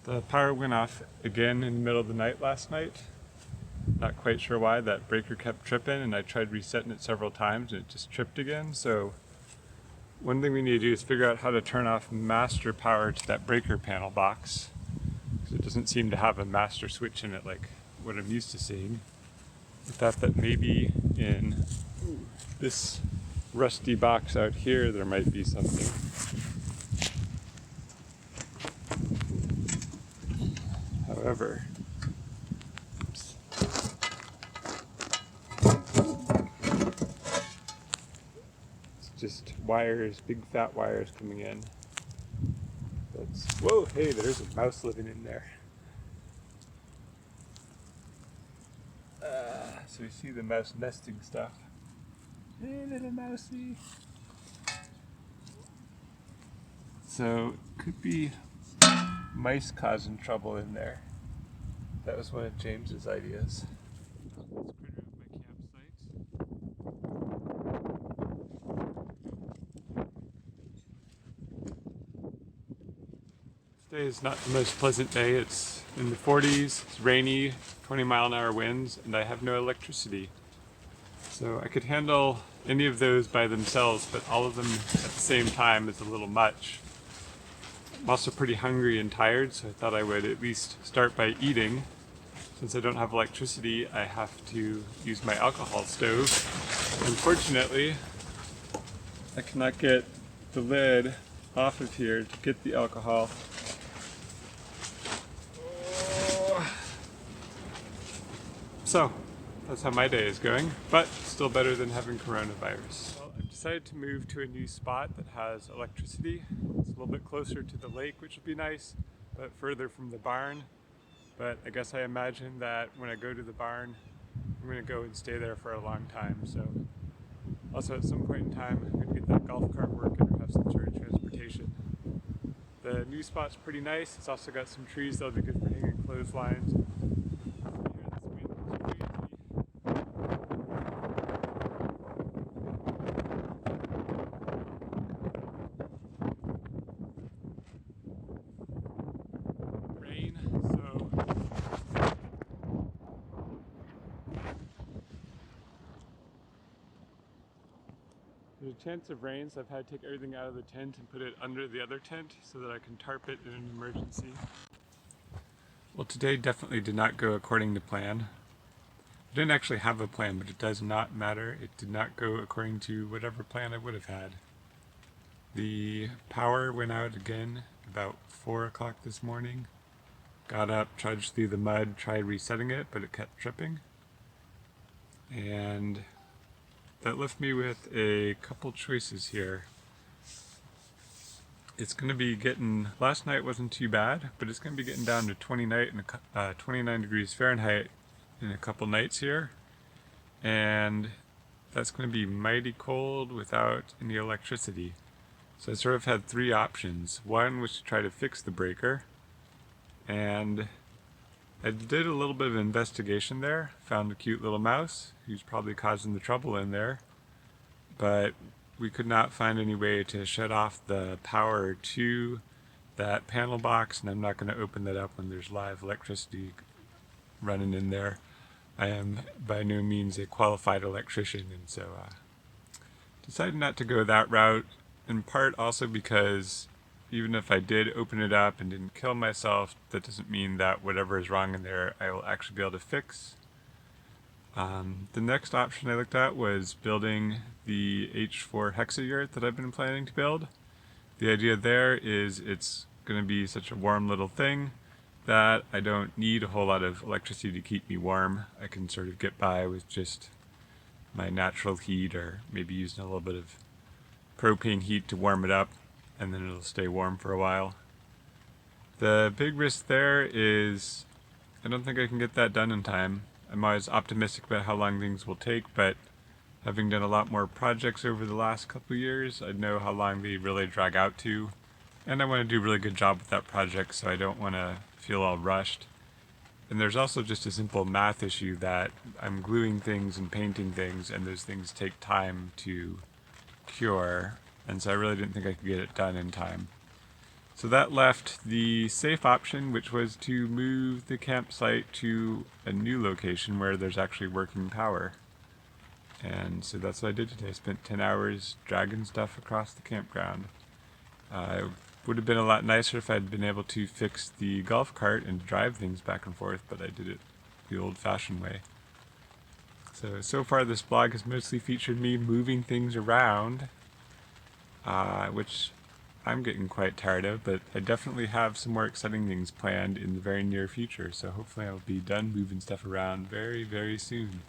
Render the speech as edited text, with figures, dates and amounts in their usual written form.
The power went off again in the middle of the night last night. Not quite sure why. That breaker kept tripping and I tried resetting it several times and it just tripped again. So one thing we need to do is figure out how to turn off master power to that breaker panel box, because it doesn't seem to have a master switch in it like what I'm used to seeing. I thought that maybe in this rusty box out here there might be something. However, it's just wires, big fat wires coming in. Whoa, hey, there's a mouse living in there. So you see the mouse nesting stuff. Hey, little mousey. So, could be mice causing trouble in there. That was one of James's ideas. Let's critter up my campsite. Today is not the most pleasant day. It's in the 40s, it's rainy, 20-mile-an-hour winds, and I have no electricity. So I could handle any of those by themselves, but all of them at the same time is a little much. I'm also pretty hungry and tired, so I thought I would at least start by eating. Since I don't have electricity, I have to use my alcohol stove. Unfortunately, I cannot get the lid off of here to get the alcohol. So, that's how my day is going, but still better than having coronavirus. Well, I've decided to move to a new spot that has electricity. It's a little bit closer to the lake, which will be nice, but further from the barn. But I guess I imagine that when I go to the barn, I'm going to go and stay there for a long time. So also at some point in time, I'm going to get that golf cart working or have some sort of transportation. The new spot's pretty nice. It's also got some trees that'll be good for hanging clotheslines. There's a chance of rain, so I've had to take everything out of the tent and put it under the other tent so that I can tarp it in an emergency. Well, today definitely did not go according to plan. I didn't actually have a plan, but it does not matter. It did not go according to whatever plan I would have had. The power went out again about 4 o'clock this morning. Got up, trudged through the mud, tried resetting it, but it kept tripping. And that left me with a couple choices here. It's going to be getting, last night wasn't too bad, but it's going to be getting down to 29 degrees Fahrenheit in a couple nights here. And that's going to be mighty cold without any electricity. So I sort of had three options. One was to try to fix the breaker, and I did a little bit of investigation there, found a cute little mouse who's probably causing the trouble in there, but we could not find any way to shut off the power to that panel box, and I'm not going to open that up when there's live electricity running in there. I am by no means a qualified electrician, and so decided not to go that route, in part also because even if I did open it up and didn't kill myself, that doesn't mean that whatever is wrong in there I will actually be able to fix. The next option I looked at was building the H4 hexayurt that I've been planning to build. The idea there is it's going to be such a warm little thing that I don't need a whole lot of electricity to keep me warm. I can sort of get by with just my natural heat, or maybe using a little bit of propane heat to warm it up, and then it'll stay warm for a while. The big risk there is I don't think I can get that done in time. I'm always optimistic about how long things will take, but having done a lot more projects over the last couple of years, I know how long they really drag out to, and I want to do a really good job with that project, so I don't want to feel all rushed. And there's also just a simple math issue that I'm gluing things and painting things, and those things take time to cure, and so I really didn't think I could get it done in time. So that left the safe option, which was to move the campsite to a new location where there's actually working power. And so that's what I did today. I spent 10 hours dragging stuff across the campground. It would have been a lot nicer if I'd been able to fix the golf cart and drive things back and forth, but I did it the old-fashioned way. So far this blog has mostly featured me moving things around, which I'm getting quite tired of, but I definitely have some more exciting things planned in the very near future, so hopefully I'll be done moving stuff around very, very soon.